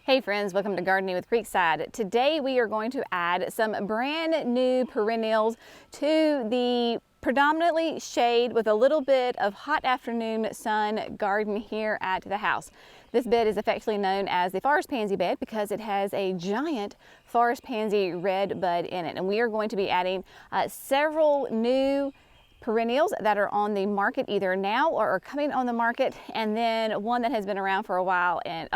Hey friends, welcome to Gardening with Creekside. Today we are going to add some brand new perennials to the predominantly shade with a little bit of hot afternoon sun garden here at the house. This bed is affectionately known as the forest pansy bed because it has a giant forest pansy red bud in it. And we are going to be adding several new perennials that are on the market either now or are coming on the market, and then one that has been around for a while, and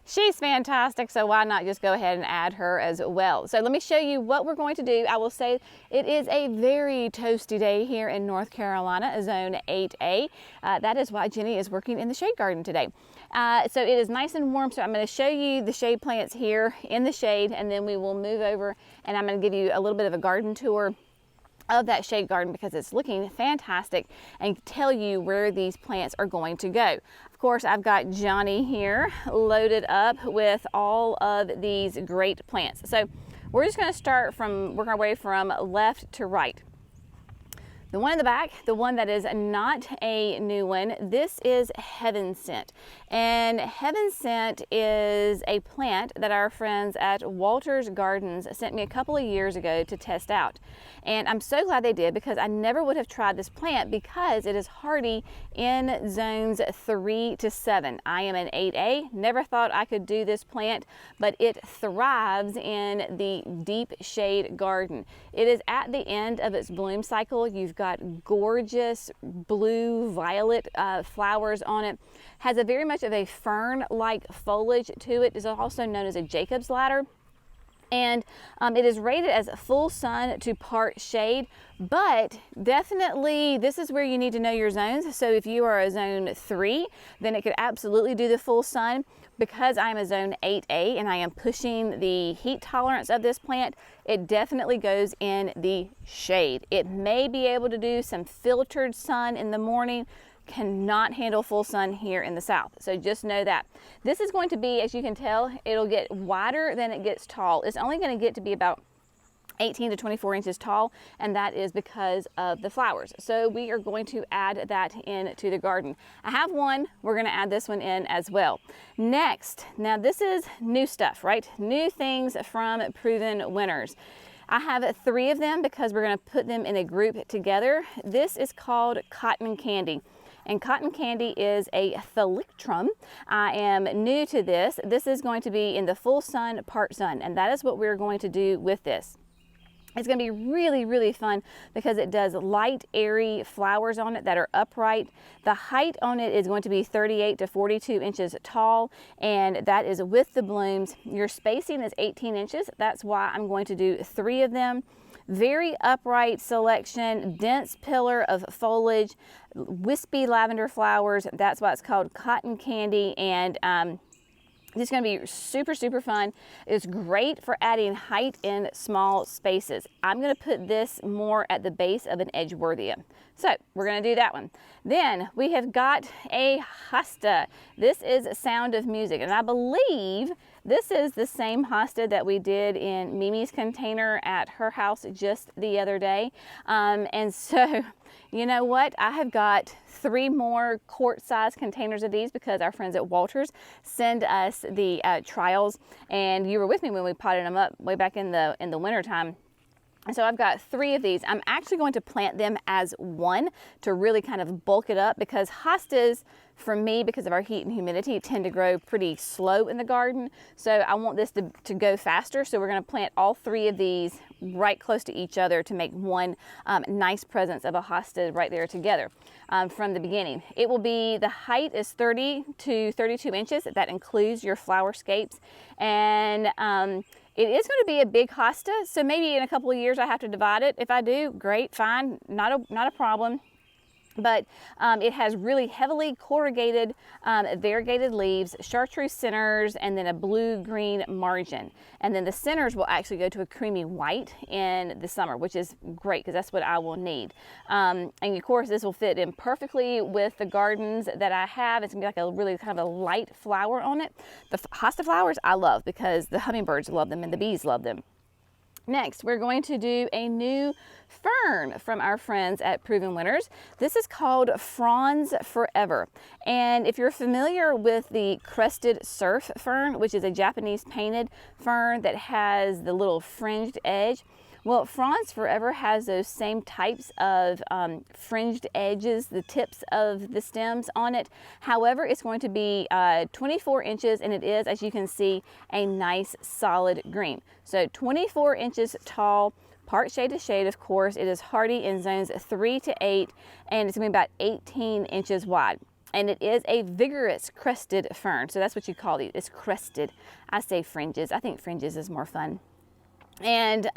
she's fantastic, so why not just go ahead and add her as well. So let me show you what we're going to do. I will say it is a very toasty day here in North Carolina, zone 8A. That is why Jenny is working in the shade garden today. So it is nice and warm, so I'm going to show you the shade plants here in the shade, and then we will move over and I'm going to give you a little bit of a garden tour of that shade garden because it's looking fantastic and tell you where these plants are going to go. Of course, I've got Johnny here loaded up with all of these great plants. So we're just going to start from work our way from left to right. The one in the back, the one that is not a new one, this is Heaven Sent. And Heaven Sent is a plant that our friends at Walter's Gardens sent me a couple of years ago to test out. And I'm so glad they did because I never would have tried this plant because it is hardy in zones 3 to 7. I am an 8A, never thought I could do this plant, but it thrives in the deep shade garden. It is at the end of its bloom cycle. You've got gorgeous blue violet flowers on it. Has a very much of a fern-like foliage to it. Is also known as a Jacob's ladder. And it is rated as full sun to part shade, but definitely this is where you need to know your zones. So if you are a zone 3, then it could absolutely do the full sun. Because I'm a zone 8A and I am pushing the heat tolerance of this plant, it definitely goes in the shade. It may be able to do some filtered sun in the morning, cannot handle full sun here in the south. So just know that. This is going to be, as you can tell, it'll get wider than it gets tall. It's only going to get to be about 18 to 24 inches tall, and that is because of the flowers. So we are going to add that into the garden. I have one, we're going to add this one in as well. Next, now this is new stuff, right? New things from proven winners. I have 3 of them because we're going to put them in a group together. This is called Cotton Candy. And cotton candy is a thalictrum. I am new to this. This is going to be in the full sun, part sun, and that is what we're going to do with this. It's going to be really, really fun because it does light, airy flowers on it that are upright. The height on it is going to be 38 to 42 inches tall, and that is with the blooms. Your spacing is 18 inches. That's why I'm going to do 3 of them. Very upright selection, dense pillar of foliage, wispy lavender flowers. That's why it's called Cotton Candy, and it's going to be super, super fun. It's great for adding height in small spaces. I'm going to put this more at the base of an Edgeworthia. So we're going to do that one. Then we have got a hosta. This is Sound of Music, and I believe this is the same hosta that we did in Mimi's container at her house just the other day. And so, you know what? I have got 3 more quart-sized containers of these because our friends at Walters send us the trials, and you were with me when we potted them up way back in the winter time. And so I've got 3 of these. I'm actually going to plant them as one to really kind of bulk it up because hostas, for me, because of our heat and humidity, tend to grow pretty slow in the garden. So I want this to go faster. So we're going to plant all 3 of these right close to each other to make one nice presence of a hosta right there together from the beginning. It will be, the height is 30 to 32 inches. That includes your flower scapes. And it is going to be a big hosta, so maybe in a couple of years I have to divide it. If I do, great, fine, not a problem. But it has really heavily corrugated, variegated leaves, chartreuse centers, and then a blue-green margin. And then the centers will actually go to a creamy white in the summer, which is great because that's what I will need. And of course, this will fit in perfectly with the gardens that I have. It's gonna be like a really kind of a light flower on it. The hosta flowers I love because the hummingbirds love them and the bees love them. Next, we're going to do a new fern from our friends at Proven Winners. This is called Fronds Forever. And if you're familiar with the crested surf fern, which is a Japanese painted fern that has the little fringed edge, well, Fronds Forever has those same types of fringed edges, the tips of the stems on it. However, it's going to be 24 inches, and it is, as you can see, a nice solid green. So 24 inches tall, part shade to shade, of course. It is hardy in zones 3 to 8, and it's going to be about 18 inches wide. And it is a vigorous crested fern. So that's what you call it. It's crested. I say fringes. I think fringes is more fun. And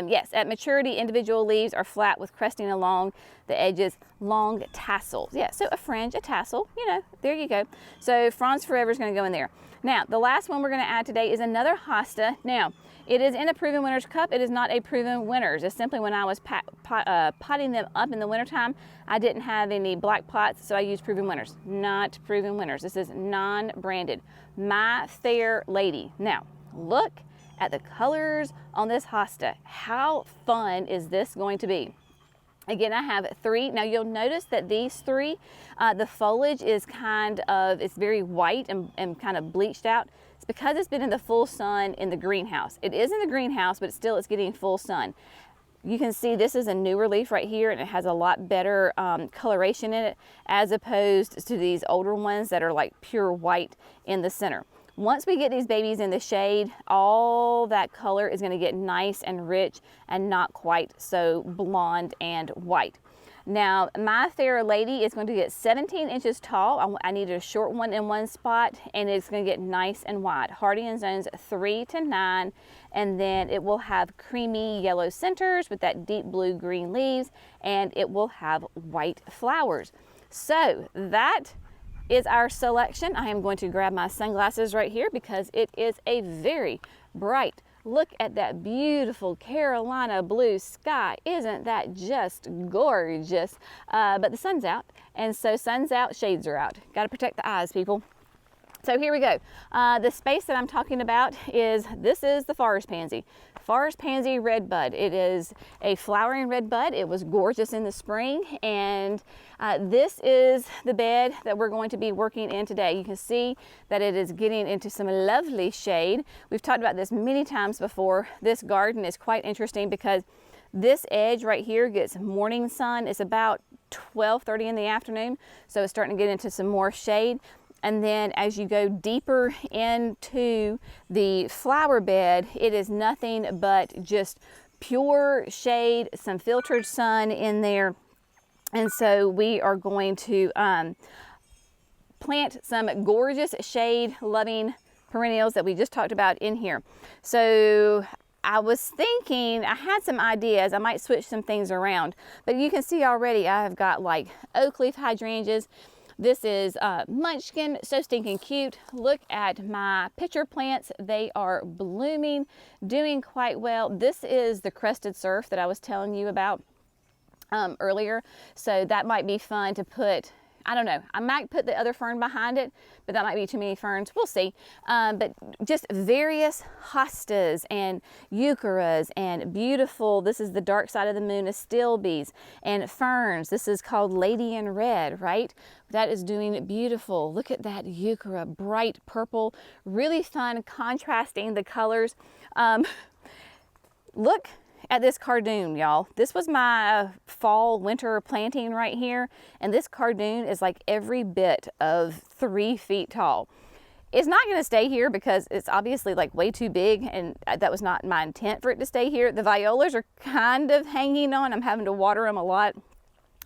yes, at maturity, individual leaves are flat with cresting along the edges, long tassels. Yeah, so a fringe, a tassel, you know, there you go. So Fronds Forever is going to go in there. Now, the last one we're going to add today is another hosta. Now, it is in a Proven Winners cup. It is not a Proven Winners. It's simply when I was potting them up in the wintertime, I didn't have any black pots, so I used Proven Winners, not Proven Winners. This is non-branded. My Fair Lady. Now, look at the colors on this hosta. How fun is this going to be? Again, I have 3. Now you'll notice that these 3, the foliage is it's very white and kind of bleached out. It's because it's been in the full sun in the greenhouse. It is in the greenhouse, but still it's getting full sun. You can see this is a newer leaf right here, and it has a lot better coloration in it as opposed to these older ones that are like pure white in the center. Once we get these babies in the shade, all that color is going to get nice and rich and not quite so blonde and white. Now, My Fair Lady is going to get 17 inches tall. I needed a short one in one spot, and it's going to get nice and wide. Hardy in zones 3 to 9, and then it will have creamy yellow centers with that deep blue-green leaves, and it will have white flowers. So that is our selection. I am going to grab my sunglasses right here because it is a very bright. Look at that beautiful Carolina blue sky. Isn't that just gorgeous? But the sun's out, and so sun's out, shades are out. Got to protect the eyes, people. So here we go. The space that I'm talking about this is the forest pansy. Forest pansy red bud. It is a flowering red bud. It was gorgeous in the spring, and this is the bed that we're going to be working in today. You can see that it is getting into some lovely shade. We've talked about this many times before. This garden is quite interesting because this edge right here gets morning sun. It's about 12:30 in the afternoon, so it's starting to get into some more shade. And then as you go deeper into the flower bed, it is nothing but just pure shade, some filtered sun in there. And so we are going to plant some gorgeous shade-loving perennials that we just talked about in here. So I was thinking, I had some ideas, I might switch some things around, but you can see already I've got like oak leaf hydrangeas. This is Munchkin, so stinking cute. Look at my pitcher plants. They are blooming, doing quite well. This is the crested surf that I was telling you about earlier. So that might be fun to put, I don't know, I might put the other fern behind it, but that might be too many ferns. We'll see. But just various hostas and eucharas and beautiful, this is the dark side of the moon, astilbes and ferns. This is called Lady in Red, right? That is doing beautiful. Look at that euchara, bright purple, really fun contrasting the colors. Look at this cardoon, y'all. This was my fall winter planting right here, and this cardoon is like every bit of 3 feet tall. It's not going to stay here because it's obviously like way too big, and that was not my intent for it to stay here. The violas are kind of hanging on. I'm having to water them a lot,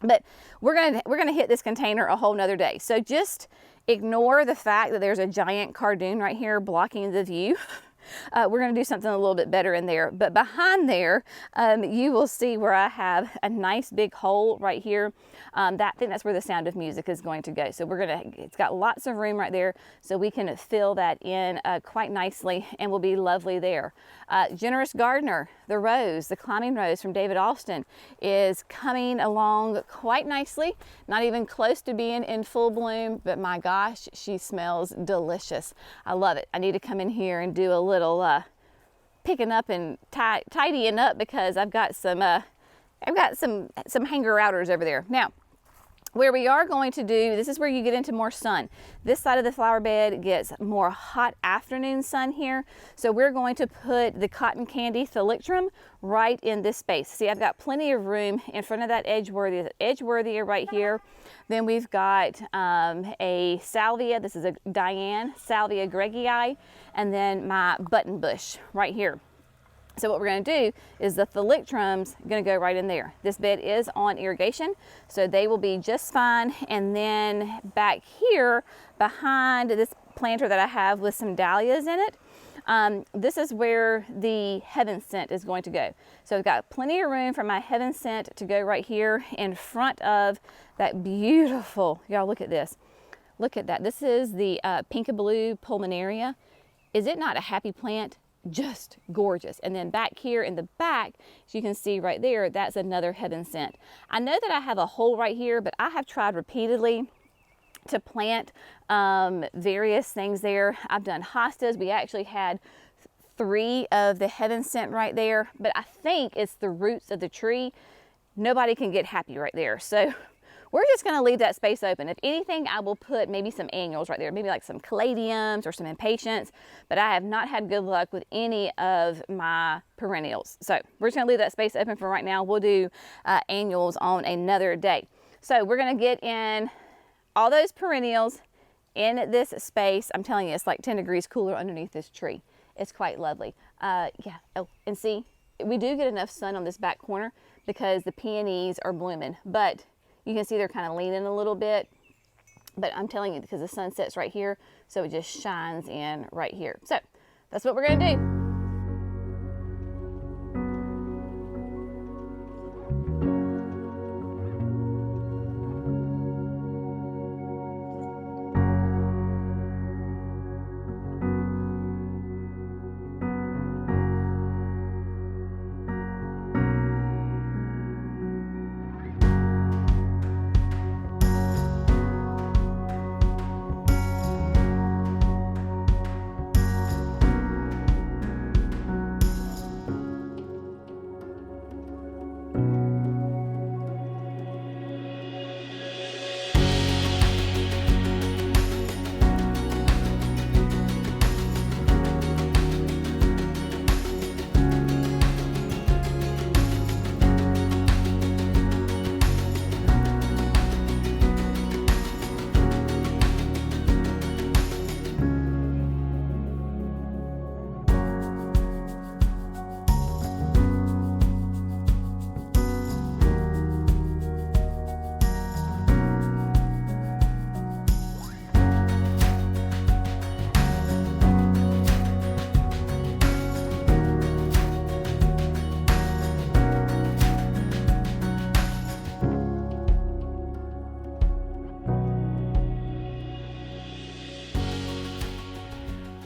but we're gonna hit this container a whole nother day. So just ignore the fact that there's a giant cardoon right here blocking the view. We're going to do something a little bit better in there. But behind there, you will see where I have a nice big hole right here. I think that's where the Sound of Music is going to go. So it's got lots of room right there, so we can fill that in quite nicely, and will be lovely there. Generous Gardener, the rose, the climbing rose from David Austin, is coming along quite nicely. Not even close to being in full bloom, but my gosh, she smells delicious. I love it. I need to come in here and do a little picking up and tidying up because I've got some hanger outers over there. Now, where we are going to do, this is where you get into more sun. This side of the flower bed gets more hot afternoon sun here. So we're going to put the cotton candy thalictrum right in this space. See, I've got plenty of room in front of that Edgeworthia right here. Then we've got a salvia. This is a Diane, Salvia gregii, and then my button bush right here. So what we're going to do is the thalictrum's going to go right in there. This bed is on irrigation, so they will be just fine. And then back here behind this planter that I have with some dahlias in it, this is where the heaven scent is going to go. So I've got plenty of room for my heaven scent to go right here in front of that beautiful, y'all look at this. Look at that. This is the Pinkaboo pulmonaria. Is it not a happy plant? Just gorgeous. And then back here in the back, as you can see right there, that's another heaven scent. I know that I have a hole right here, but I have tried repeatedly to plant various things there. I've done hostas. We actually had 3 of the heaven scent right there, but I think it's the roots of the tree. Nobody can get happy right there. So we're just going to leave that space open. If anything, I will put maybe some annuals right there, maybe like some caladiums or some impatiens, but I have not had good luck with any of my perennials. So we're just going to leave that space open for right now. We'll do annuals on another day. So we're going to get in all those perennials in this space. I'm telling you, it's like 10 degrees cooler underneath this tree. It's quite lovely. Yeah. Oh, and see, we do get enough sun on this back corner because the peonies are blooming, but you can see they're kind of leaning a little bit, but I'm telling you, because the sun sets right here, so it just shines in right here. So that's what we're going to do.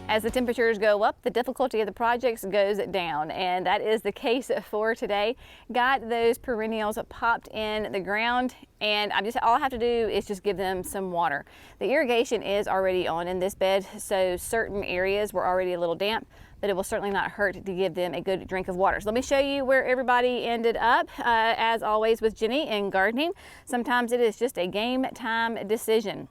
As the temperatures go up, the difficulty of the projects goes down, and that is the case for today. Got those perennials popped in the ground, and all I have to do is just give them some water. The irrigation is already on in this bed, so certain areas were already a little damp, but it will certainly not hurt to give them a good drink of water. So let me show you where everybody ended up. As always with Jenny in gardening, sometimes it is just a game time decision.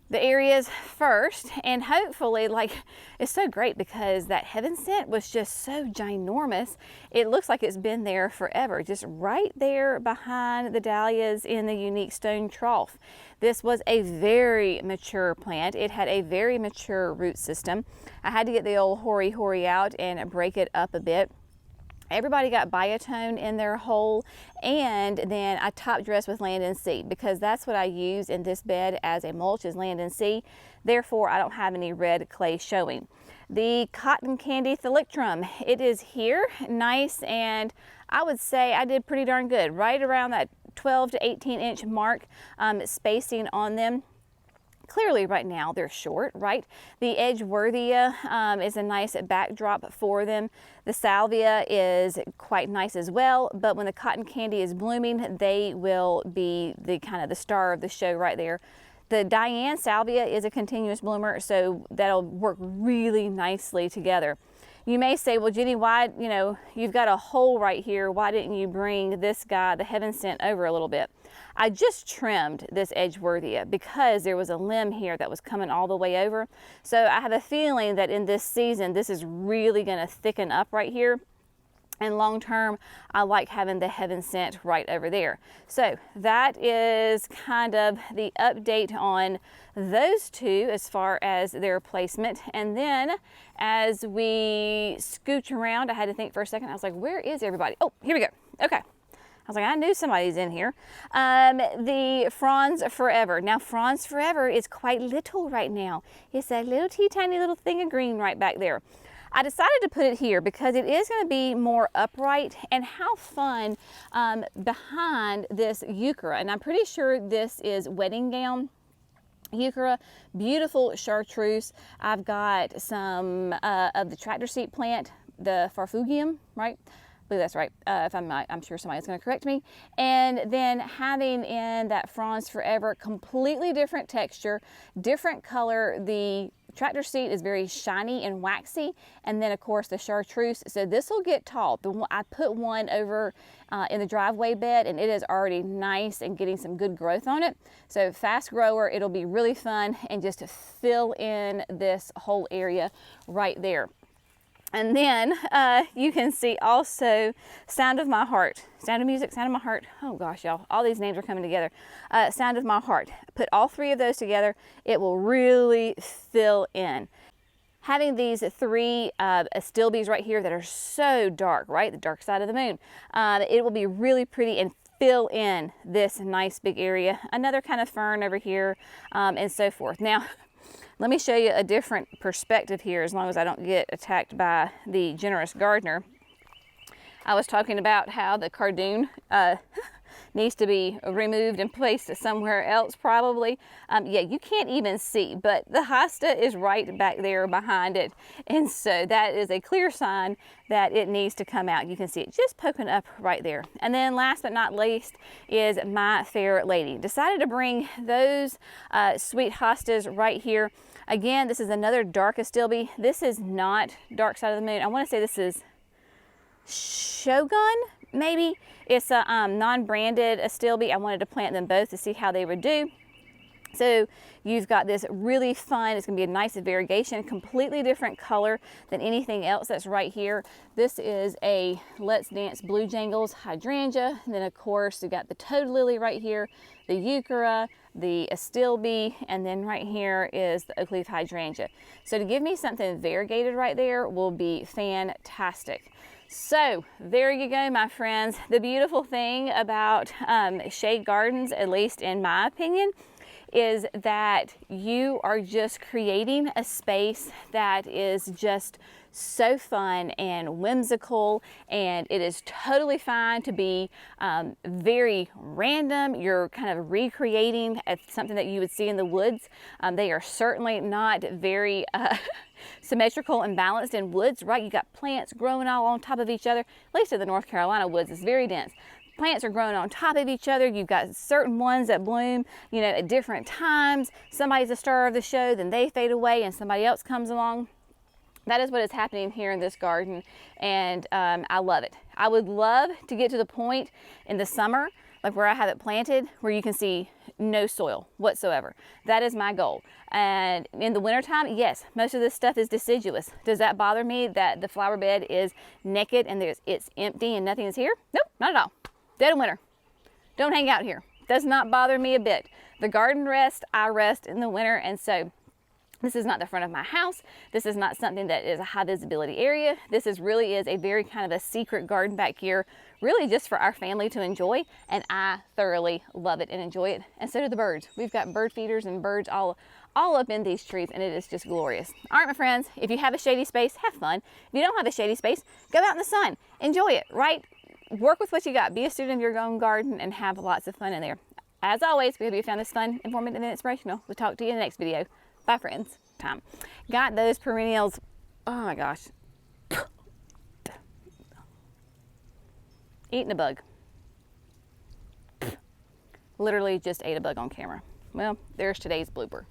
The areas first, and hopefully, like, it's so great because that heaven scent was just so ginormous. It looks like it's been there forever, just right there behind the dahlias in the unique stone trough. This was a very mature plant. It had a very mature root system. I had to get the old hoary out and break it up a bit. Everybody got biotone in their hole, and then I top dress with land and seed because that's what I use in this bed as a mulch, is land and seed. Therefore, I don't have any red clay showing. The cotton candy thalictrum, it is here, nice, and I would say I did pretty darn good, right around that 12 to 18 inch mark spacing on them. Clearly right now they're short, right? The Edgeworthia is a nice backdrop for them. The salvia is quite nice as well, but when the cotton candy is blooming, they will be the kind of the star of the show right there. The Diane salvia is a continuous bloomer, so that'll work really nicely together. You may say, well, Jenny, why, you know, you've got a hole right here. Why didn't you bring this guy, the Heaven Sent, over a little bit? I just trimmed this Edgeworthia because there was a limb here that was coming all the way over. So I have a feeling that in this season, this is really going to thicken up right here. And long term, I like having the Heaven Sent right over there. So that is kind of the update on those two as far as their placement. And then as we scooch around, I had to think for a second. I was like, where is everybody? Oh, here we go. Okay. I was like, I knew somebody's in here. The Fronds Forever. Now, Fronds Forever is quite little right now. It's that little tiny little thing of green right back there. I decided to put it here because it is going to be more upright, and how fun behind this euchera. And I'm pretty sure this is wedding gown euchera, beautiful chartreuse. I've got some of the tractor seat plant, the farfugium, right? I believe that's right. If I'm not, I'm sure somebody's going to correct me. And then having in that Fronds Forever, completely different texture, different color. The tractor seat is very shiny and waxy, and then of course the chartreuse. So this will get tall. I put one over in the driveway bed, and it is already nice and getting some good growth on it. So fast grower, it'll be really fun, and just to fill in this whole area right there. And then you can see also Sound of My Heart, Sound of Music, Sound of My Heart. Oh gosh, y'all, all these names are coming together. Sound of My Heart. Put all three of those together, it will really fill in. Having these three astilbes right here that are so dark, right? The dark side of the moon. It will be really pretty and fill in this nice big area. Another kind of fern over here, and so forth. Now, let me show you a different perspective here, as long as I don't get attacked by the generous gardener. I was talking about how the cardoon needs to be removed and placed somewhere else probably. Yeah, you can't even see, but the hosta is right back there behind it. And so that is a clear sign that it needs to come out. You can see it just poking up right there. And then last but not least is My Fair Lady. Decided to bring those sweet hostas right here. Again, this is another dark astilbe. This is not dark side of the moon. I want to say this is Shogun, maybe. It's a non-branded astilbe. I wanted to plant them both to see how they would do. So you've got this really fun, it's gonna be a nice variegation, completely different color than anything else that's right here. This is a Let's Dance Blue Jangles hydrangea. And then of course you got the toad lily right here, the euchera, the astilbe, and then right here is the oak leaf hydrangea. So to give me something variegated right there will be fantastic. So there you go, my friends. The beautiful thing about shade gardens, at least in my opinion, is that you are just creating a space that is just so fun and whimsical, and it is totally fine to be very random. You're kind of recreating something that you would see in the woods. They are certainly not very symmetrical and balanced in woods, right? You got plants growing all on top of each other. At least in the North Carolina woods, it's very dense. Plants are growing on top of each other. You've got certain ones that bloom, you know, at different times. Somebody's the star of the show, then they fade away and somebody else comes along. That is what is happening here in this garden, and I love it. I would love to get to the point in the summer, like where I have it planted, where you can see no soil whatsoever. That is my goal. And in the wintertime, yes, most of this stuff is deciduous. Does that bother me that the flower bed is naked and it's empty and nothing is here? Nope, not at all. Dead of winter. Don't hang out here. Does not bother me a bit. The garden rests, I rest in the winter, and so this is not the front of my house. This is not something that is a high visibility area. This really is a very kind of a secret garden back here, really just for our family to enjoy, and I thoroughly love it and enjoy it, and so do the birds. We've got bird feeders and birds all up in these trees, and it is just glorious. All right, my friends, if you have a shady space, have fun. If you don't have a shady space, go out in the sun. Enjoy it, right? Work with what you got. Be a student of your own garden and have lots of fun in there. As always, we hope you found this fun, informative, and inspirational. We'll talk to you in the next video. Bye, friends. Time. Got those perennials. Oh my gosh. Eating a bug. Literally just ate a bug on camera. Well, there's today's blooper.